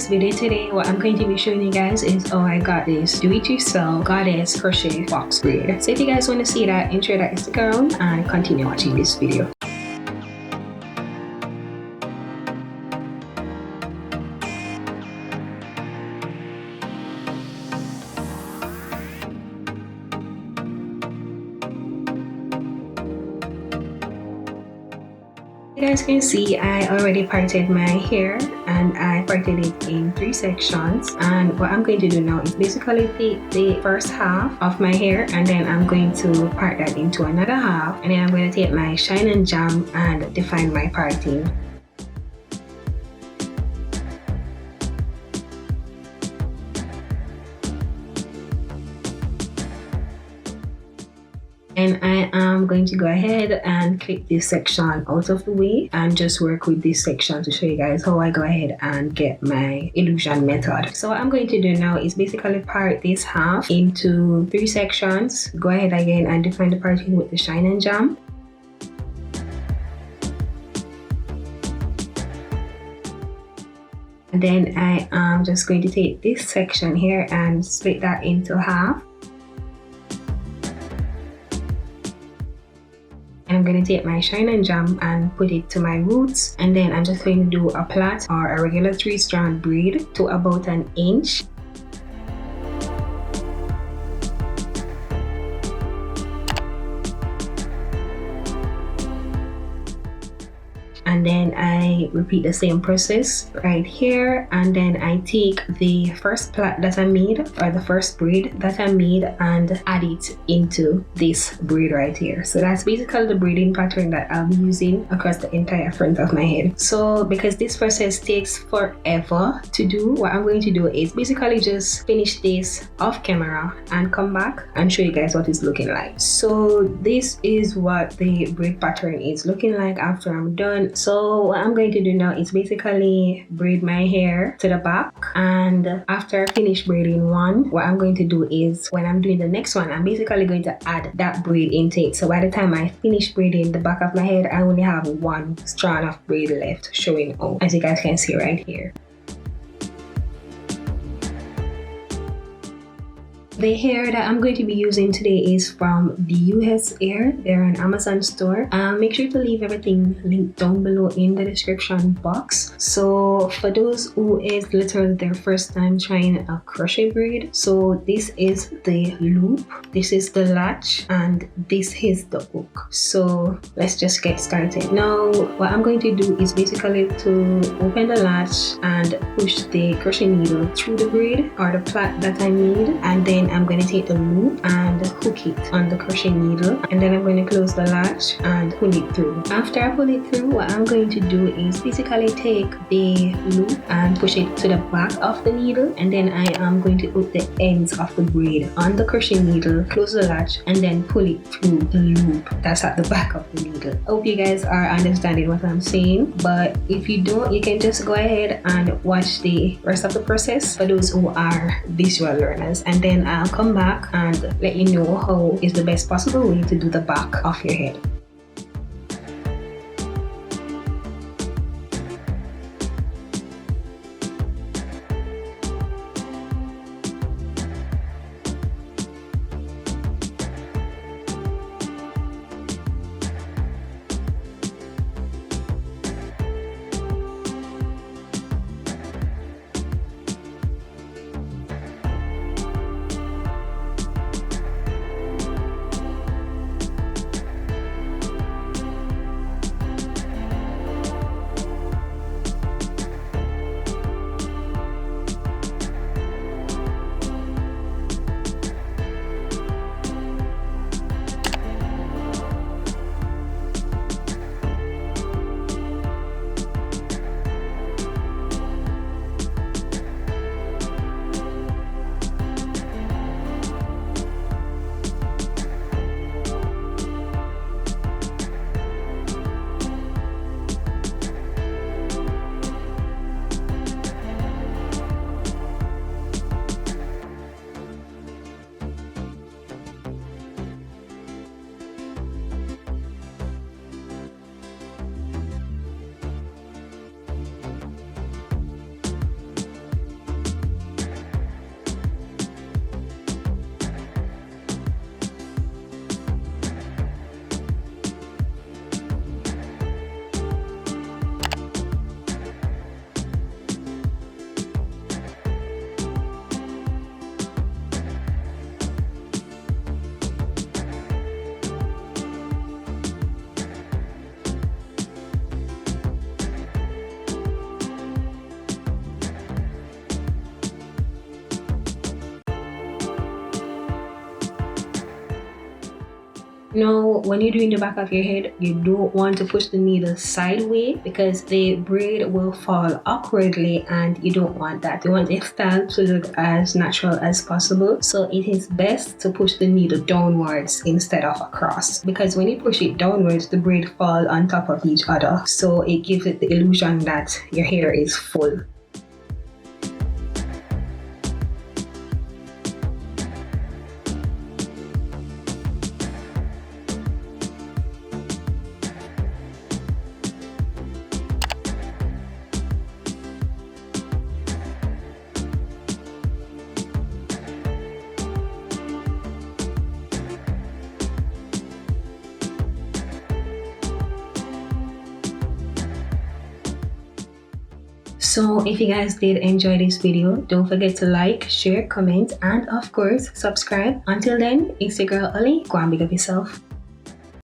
this video today, what I'm going to be showing you guys is how I got this do-it-yourself goddess crochet box braid. So if you guys want to see that, ensure that you stick around and continue watching this video. You guys can see I already parted my hair and I parted it in 3 sections, and what I'm going to do now is basically take the first half of my hair and then I'm going to part that into another half, and then I'm going to take my shine and jam and define my parting. And I am going to go ahead and clip this section out of the way and just work with this section to show you guys how I go ahead and get my illusion method. So what I'm going to do now is basically part this half into 3 sections. Go ahead again and define the parting with the shine and jam. And then I am just going to take this section here and split that into half. I'm going to take my shine and jam and put it to my roots, and then I'm just going to do a plait or a regular 3-strand braid to about 1 inch. And then I repeat the same process right here, and then I take the first plait that I made, or the first braid that I made, and add it into this braid right here. So that's basically the braiding pattern that I'll be using across the entire front of my head. So because this process takes forever to do, what I'm going to do is basically just finish this off camera and come back and show you guys what it's looking like. So this is what the braid pattern is looking like after I'm done. So what I'm going to do now is basically braid my hair to the back, and after I finish braiding one, what I'm going to do is when I'm doing the next one, I'm basically going to add that braid intake. So by the time I finish braiding the back of my head, I only have 1 strand of braid left showing out, as you guys can see right here. The hair that I'm going to be using today is from DIHA Hair. They're an Amazon store. Make sure to leave everything linked down below in the description box. So for those who is literally their first time trying a crochet braid, so this is the loop, this is the latch, and this is the hook. So let's just get started. Now what I'm going to do is basically to open the latch and push the crochet needle through the braid or the plait that I made, and then I'm going to take the loop and hook it on the crochet needle, and then I'm going to close the latch and pull it through. After I pull it through, what I'm going to do is basically take the loop and push it to the back of the needle, and then I am going to hook the ends of the braid on the crochet needle, close the latch, and then pull it through the loop that's at the back of the needle. I hope you guys are understanding what I'm saying, but if you don't, you can just go ahead and watch the rest of the process for those who are visual learners, and then I'll come back and let you know how is the best possible way to do the back of your head. Now, when you're doing the back of your head, you don't want to push the needle sideways because the braid will fall awkwardly and you don't want that. You want your style to look as natural as possible. So it is best to push the needle downwards instead of across, because when you push it downwards, the braid fall on top of each other. So it gives it the illusion that your hair is full. So if you guys did enjoy this video, don't forget to like, share, comment, and of course subscribe. Until then, it's your girl Ollie. Go and big up yourself.